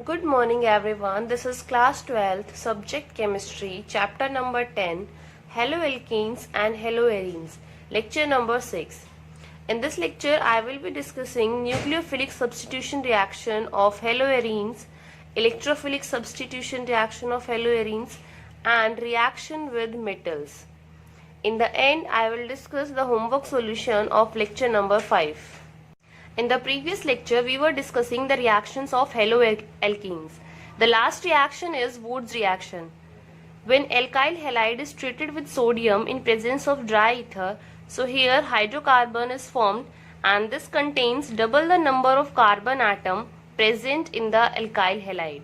Good morning everyone. This is class 12th subject chemistry chapter number 10 haloalkenes and haloarenes lecture number 6. In this lecture I will be discussing nucleophilic substitution reaction of haloarenes, electrophilic substitution reaction of haloarenes and reaction with metals. In the end I will discuss the homework solution of lecture number 5. In the previous lecture, we were discussing the reactions of haloalkenes. The last reaction is Wood's reaction. When alkyl halide is treated with sodium in presence of dry ether, so here hydrocarbon is formed and this contains double the number of carbon atom present in the alkyl halide.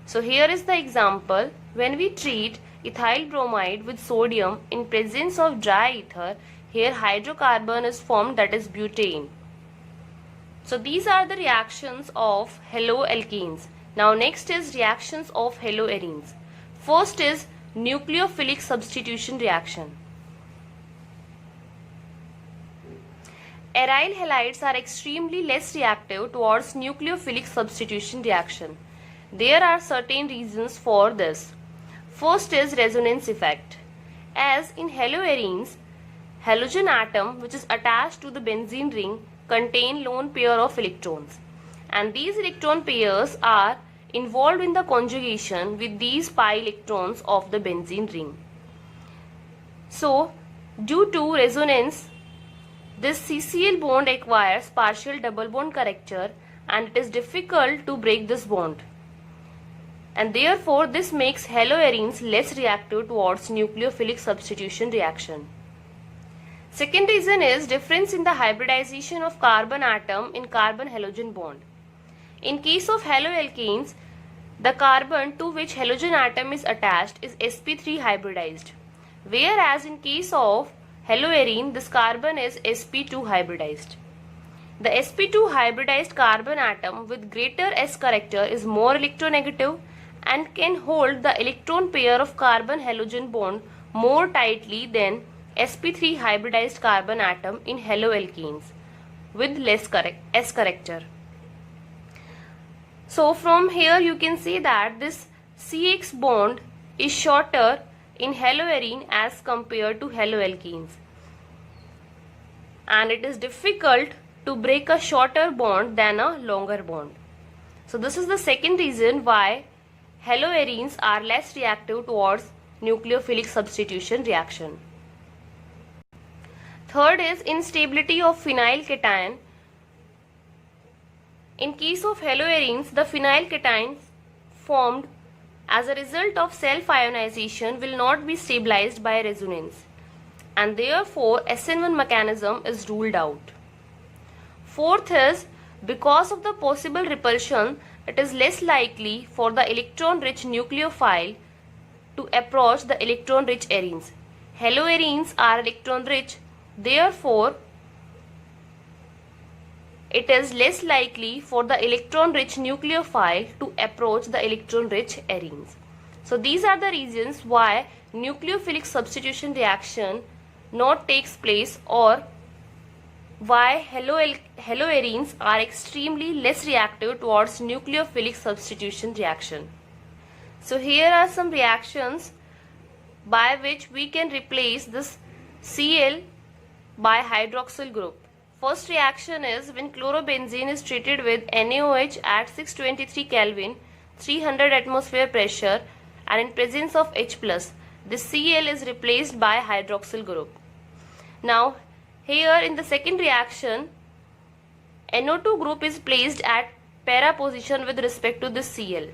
So here is the example. When we treat ethyl bromide with sodium in presence of dry ether, here hydrocarbon is formed, that is butane. So these are the reactions of haloalkenes. Now next is reactions of haloarenes. First is nucleophilic substitution reaction. Aryl halides are extremely less reactive towards nucleophilic substitution reaction. There are certain reasons for this. First is resonance effect. As in haloarenes, halogen atom which is attached to the benzene ring contain lone pair of electrons, and these electron pairs are involved in the conjugation with these pi electrons of the benzene ring. So due to resonance, this CCl bond acquires partial double bond character and it is difficult to break this bond, and therefore this makes haloarenes less reactive towards nucleophilic substitution reaction. Second reason is difference in the hybridization of carbon atom in carbon-halogen bond. In case of haloalkenes, the carbon to which halogen atom is attached is sp3 hybridized, whereas in case of haloarene, this carbon is sp2 hybridized. The sp2 hybridized carbon atom with greater s character is more electronegative and can hold the electron pair of carbon-halogen bond more tightly than sp3 hybridized carbon atom in haloalkenes with less s character. So from here you can see that this CX bond is shorter in haloarene as compared to haloalkenes, and it is difficult to break a shorter bond than a longer bond. So this is the second reason why haloarenes are less reactive towards nucleophilic substitution reaction. Third is instability of phenyl cation. In case of haloarenes, the phenyl cation formed as a result of self-ionization will not be stabilized by resonance, and therefore SN1 mechanism is ruled out. Fourth is because of the possible repulsion, it is less likely for the electron-rich nucleophile to approach the electron-rich arenes. Haloarenes are electron-rich, therefore it is less likely for the electron-rich nucleophile to approach the electron-rich arenes. So these are the reasons why nucleophilic substitution reaction not takes place, or why haloarenes are extremely less reactive towards nucleophilic substitution reaction. So here are some reactions by which we can replace this Cl by hydroxyl group. First reaction is when chlorobenzene is treated with NaOH at 623 Kelvin, 300 atmosphere pressure, and in presence of H+, this Cl is replaced by hydroxyl group. Now here in the second reaction, NO2 group is placed at para position with respect to this Cl.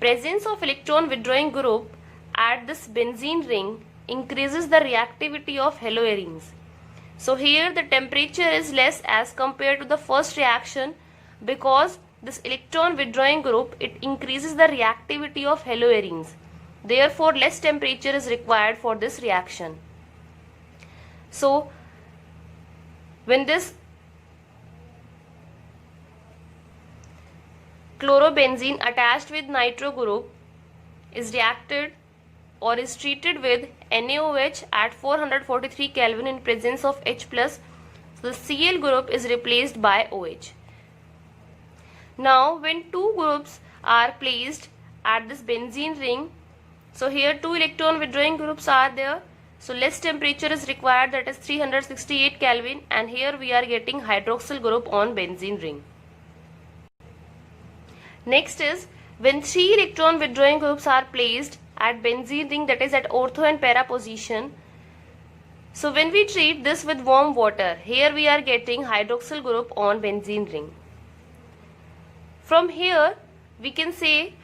Presence of electron withdrawing group at this benzene ring increases the reactivity of haloarenes. So here the temperature is less as compared to the first reaction, because this electron withdrawing group, it increases the reactivity of haloarenes. Therefore less temperature is required for this reaction. So when this chlorobenzene attached with nitro group is reacted or is treated with NaOH at 443 Kelvin in presence of H+, so the Cl group is replaced by OH. Now when two groups are placed at this benzene ring. So here 2 electron withdrawing groups are there. So less temperature is required, that is 368 Kelvin, and here we are getting hydroxyl group on benzene ring. Next is when 3 electron withdrawing groups are placed at benzene ring, that is at ortho and para position. So when we treat this with warm water, here we are getting hydroxyl group on benzene ring. From here we can say,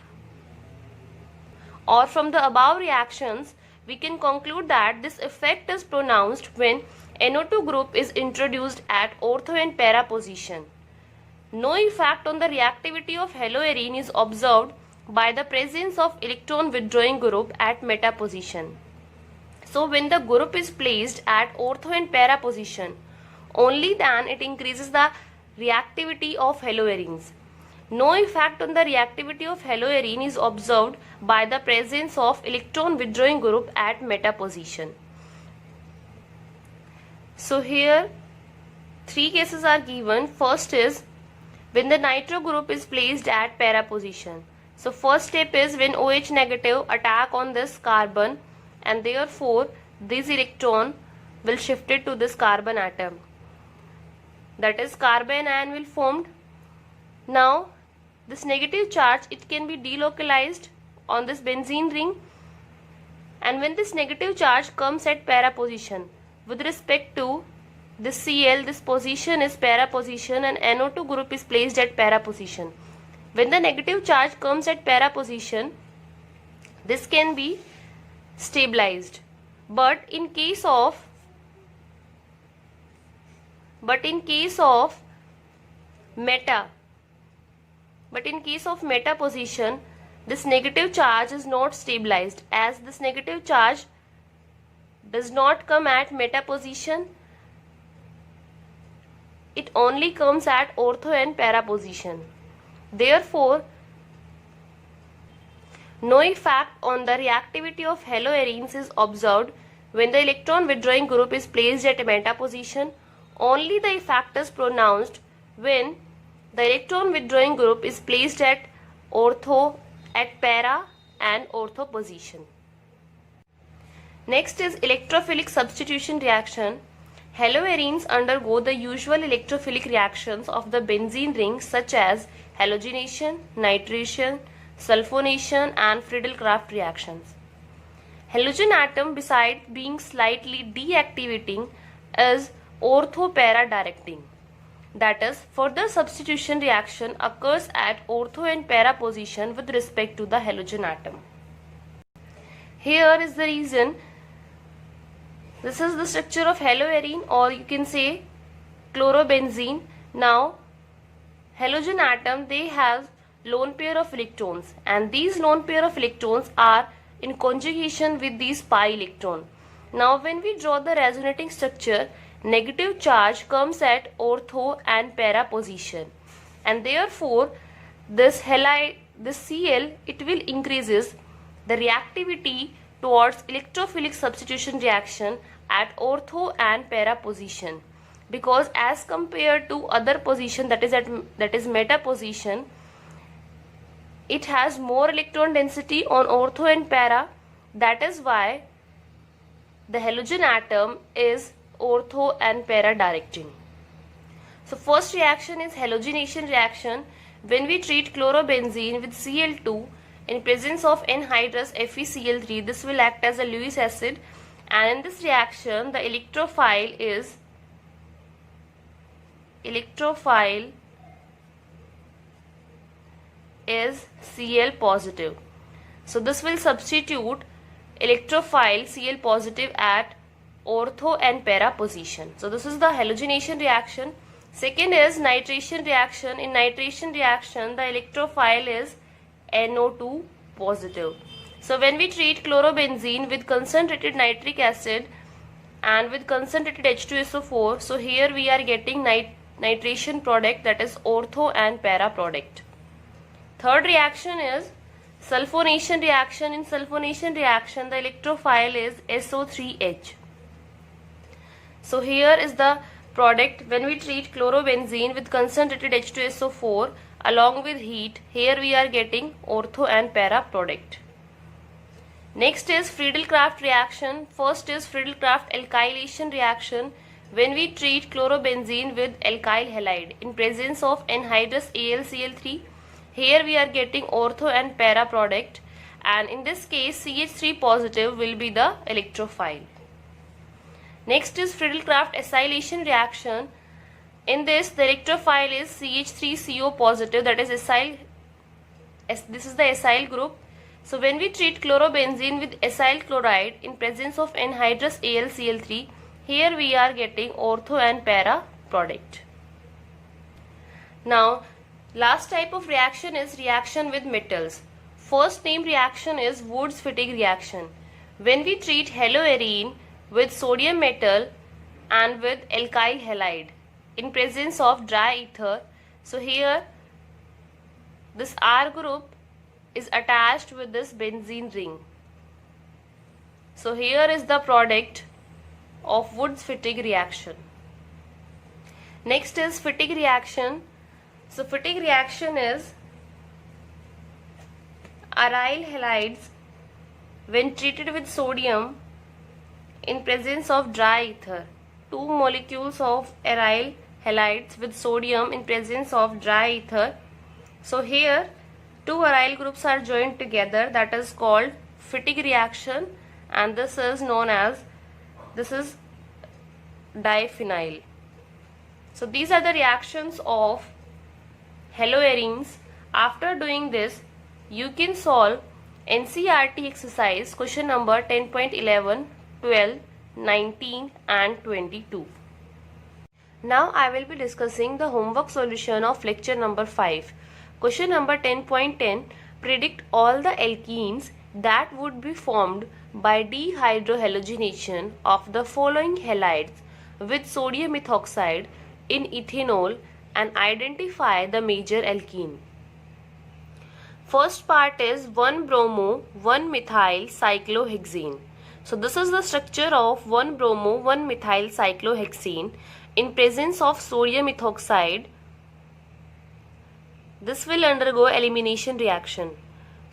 or from the above reactions, we can conclude that this effect is pronounced when NO2 group is introduced at ortho and para position. No effect on the reactivity of haloarine is observed by the presence of electron withdrawing group at meta position. So when the group is placed at ortho and para position, only then it increases the reactivity of haloarines. No effect on the reactivity of haloarine is observed by the presence of electron withdrawing group at meta position. So here 3 cases are given. First is when the nitro group is placed at para position. So first step is when OH negative attack on this carbon, and therefore this electron will shift it to this carbon atom. That is, carbon ion will formed. Now this negative charge, it can be delocalized on this benzene ring, and when this negative charge comes at para position with respect to this Cl, this position is para position and NO2 group is placed at para position. When the negative charge comes at para position, this can be stabilized, but in case of meta position, this negative charge is not stabilized, as this negative charge does not come at meta position, it only comes at ortho and para position. Therefore, no effect on the reactivity of haloarenes is observed when the electron withdrawing group is placed at meta position. Only the effect is pronounced when the electron withdrawing group is placed at ortho, at para and ortho position. Next is electrophilic substitution reaction. Haloarenes undergo the usual electrophilic reactions of the benzene ring, such as halogenation, nitration, sulfonation and Friedel-Crafts reactions. Halogen atom, besides being slightly deactivating, is ortho-para directing. That is, further substitution reaction occurs at ortho and para position with respect to the halogen atom. Here is the reason. This is the structure of haloarene, or you can say chlorobenzene. Now, halogen atom, they have lone pair of electrons, and these lone pair of electrons are in conjugation with these pi electron. Now, when we draw the resonating structure, negative charge comes at ortho and para position, and therefore this Cl, it will increases the reactivity towards electrophilic substitution reaction at ortho and para position, because as compared to other position, that is meta position, it has more electron density on ortho and para. That is why the halogen atom is ortho and para directing. So first reaction is halogenation reaction. When we treat chlorobenzene with Cl2 in presence of anhydrous FeCl3, this will act as a Lewis acid, and in this reaction the electrophile is Cl positive. So this will substitute electrophile Cl positive at ortho and para position. So this is the halogenation reaction. Second is nitration reaction. In nitration reaction, the electrophile is NO2 positive. So when we treat chlorobenzene with concentrated nitric acid and with concentrated H2SO4, so here we are getting nitration product, that is ortho and para product. Third reaction is sulfonation reaction. In sulfonation reaction, the electrophile is SO3H. So here is the product. When we treat chlorobenzene with concentrated H2SO4, along with heat. Here we are getting ortho and para product. Next is Friedel-Crafts reaction. First is Friedel-Crafts alkylation reaction. When we treat chlorobenzene with alkyl halide in presence of anhydrous AlCl3, here we are getting ortho and para product, and in this case CH3 positive will be the electrophile. Next is Friedel-Crafts acylation reaction. In this, the electrophile is CH3CO positive, that is acyl. This is the acyl group. So when we treat chlorobenzene with acyl chloride in presence of anhydrous AlCl3, here we are getting ortho and para product. Now, last type of reaction is reaction with metals. First named reaction is Wurtz-Fittig reaction. When we treat haloarine with sodium metal and with alkyl halide in presence of dry ether, so here this R group is attached with this benzene ring. So here is the product of Wurtz-Fittig reaction. Next is Fittig reaction. So Fittig reaction is aryl halides when treated with sodium in presence of dry ether. Two molecules of aryl halides with sodium in presence of dry ether. So here two aryl groups are joined together, that is called Fittig reaction, and this is known as diphenyl. So these are the reactions of haloarenes. After doing this, you can solve NCERT exercise question number 10.11, 12, 19 and 22. Now I will be discussing the homework solution of lecture number 5. Question number 10.10. Predict all the alkenes that would be formed by dehydrohalogenation of the following halides with sodium methoxide in ethanol and identify the major alkene. First part is 1-bromo 1-methyl cyclohexane. So this is the structure of 1-bromo 1-methyl cyclohexane in presence of sodium methoxide. This will undergo elimination reaction.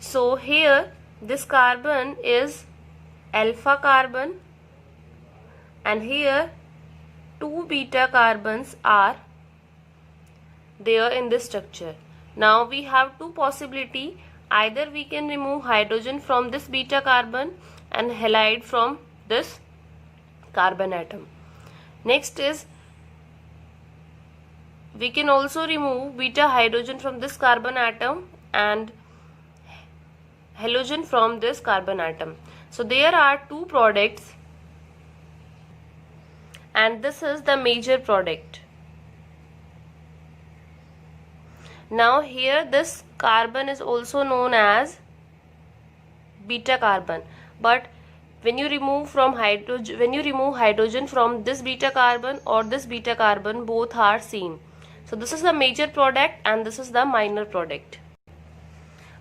So here this carbon is alpha carbon, and here two beta carbons are there in this structure. Now we have two possibility. Either we can remove hydrogen from this beta carbon and halide from this carbon atom. Next is we can also remove beta hydrogen from this carbon atom and halogen from this carbon atom. So there are two products, and this is the major product. Now here this carbon is also known as beta carbon, but when you remove hydrogen from this beta carbon or this beta carbon, both are seen. So this is the major product and this is the minor product,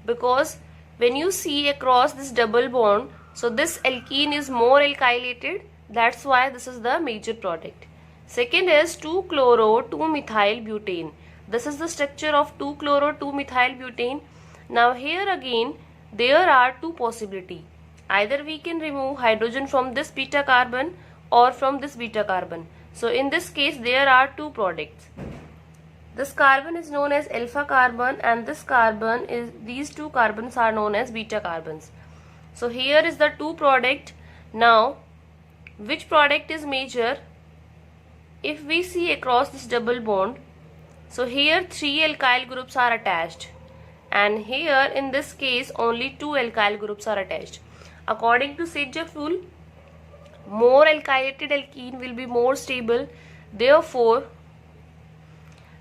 because when you see across this double bond, so this alkene is more alkylated, that's why this is the major product. Second is 2-chloro-2-methyl-butane. This is the structure of 2-chloro-2-methyl-butane. Now here again there are two possibilities. Either we can remove hydrogen from this beta carbon or from this beta carbon. So in this case there are two products. This carbon is known as alpha carbon, and this carbon is, these two carbons are known as beta carbons. So here is the two product. Now which product is major? If we see across this double bond, so here three alkyl groups are attached, and here in this case only two alkyl groups are attached. According to Sejaful, more alkylated alkene will be more stable. Therefore,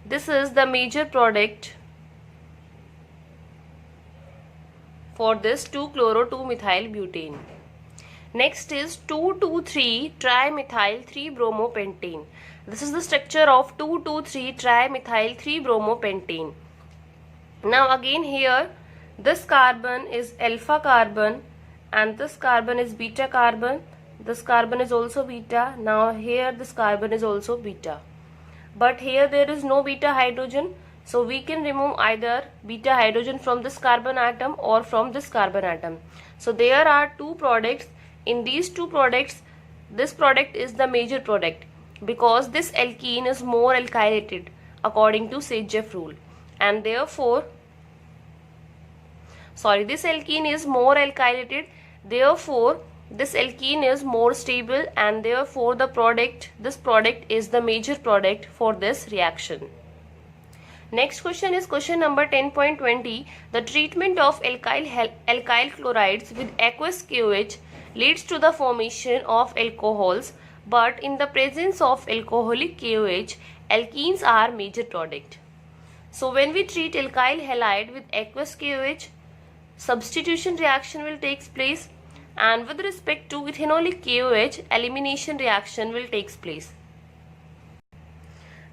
this is the major product for this 2-chloro-2-methyl-butane. Next is 2,2,3-trimethyl-3-bromopentane. This is the structure of 2,2,3-trimethyl-3-bromopentane. Now again here this carbon is alpha carbon and this carbon is beta carbon. This carbon is also beta. Now here this carbon is also beta. But here there is no beta hydrogen. So we can remove either beta hydrogen from this carbon atom or from this carbon atom. So there are two products. In these two products, this product is the major product because this alkene is more alkylated according to Sage-Jeffs rule, and therefore this alkene is more alkylated, therefore this alkene is more stable, and therefore this product is the major product for this reaction. Next question is question number 10.20. The treatment of alkyl chlorides with aqueous KOH leads to the formation of alcohols, but in the presence of alcoholic KOH, alkenes are major product. So when we treat alkyl halide with aqueous KOH, substitution reaction will take place, and with respect to ethanolic KOH, elimination reaction will take place.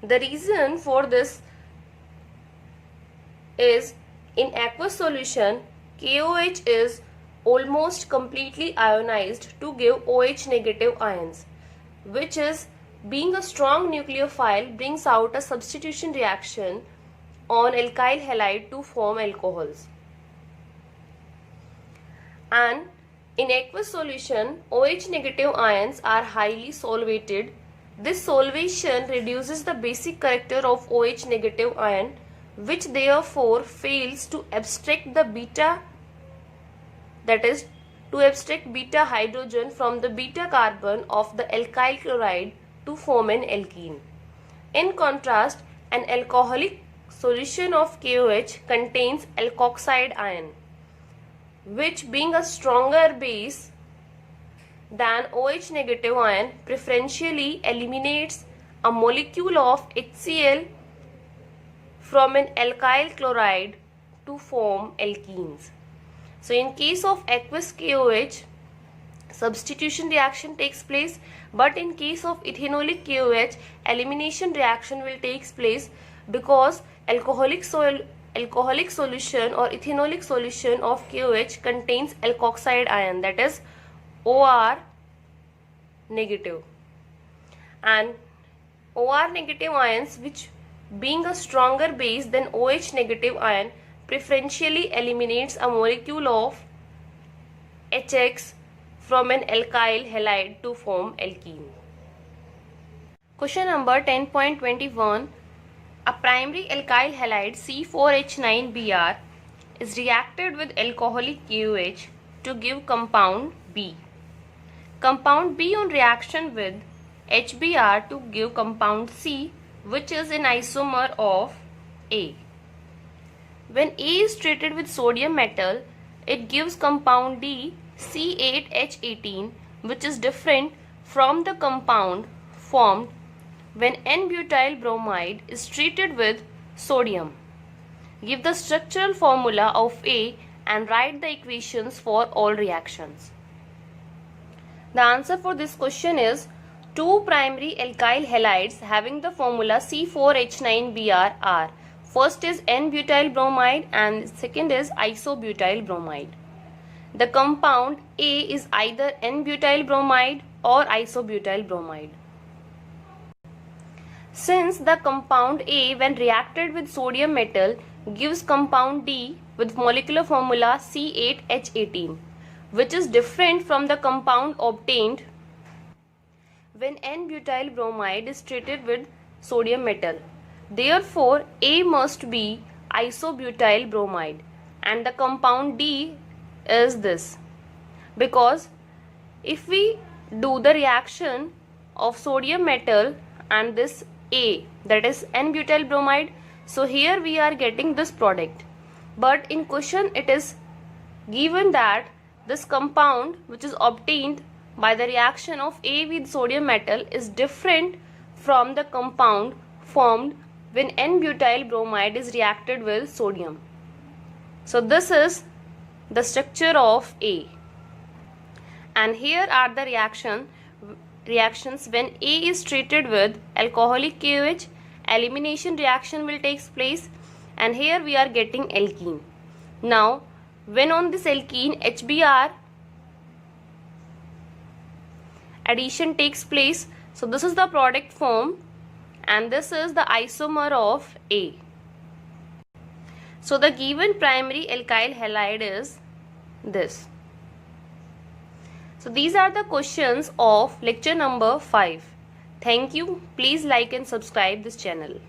The reason for this is in aqueous solution, KOH is almost completely ionized to give OH negative ions, which is being a strong nucleophile brings out a substitution reaction on alkyl halide to form alcohols. And in aqueous solution, OH negative ions are highly solvated. This solvation reduces the basic character of OH negative ion, which therefore fails to abstract the beta, that is to abstract beta hydrogen from the beta carbon of the alkyl chloride to form an alkene. In contrast, an alcoholic solution of KOH contains alkoxide ion, which being a stronger base than OH negative ion preferentially eliminates a molecule of HCl from an alkyl chloride to form alkenes. So in case of aqueous KOH, substitution reaction takes place, but in case of ethanolic KOH, elimination reaction will take place because alcoholic solution or ethanolic solution of KOH contains alkoxide ion, that is OR negative, and OR negative ions, which being a stronger base than OH negative ion, preferentially eliminates a molecule of HX from an alkyl halide to form alkene. Question number 10.21. A primary alkyl halide C4H9Br is reacted with alcoholic KOH to give compound B. Compound B on reaction with HBr to give compound C, which is an isomer of A. When A is treated with sodium metal, it gives compound D C8H18, which is different from the compound formed when N-butyl bromide is treated with sodium. Give the structural formula of A and write the equations for all reactions. The answer for this question is two primary alkyl halides having the formula C4H9Br are: first is N-butyl bromide and second is isobutyl bromide. The compound A is either N-butyl bromide or isobutyl bromide. Since the compound A when reacted with sodium metal gives compound D with molecular formula C8H18, which is different from the compound obtained when N-butyl bromide is treated with sodium metal. Therefore, A must be isobutyl bromide and the compound D is this, because if we do the reaction of sodium metal and this A, that is N-butyl bromide, so here we are getting this product, but in question it is given that this compound which is obtained by the reaction of A with sodium metal is different from the compound formed when N-butyl bromide is reacted with sodium. So this is the structure of A, and here are the reactions when A is treated with alcoholic KOH. Elimination reaction will take place, and here we are getting alkene. Now when on this alkene HBr addition takes place, so this is the product form and this is the isomer of A. So the given primary alkyl halide is this. So these are the questions of lecture number 5. Thank you. Please like and subscribe this channel.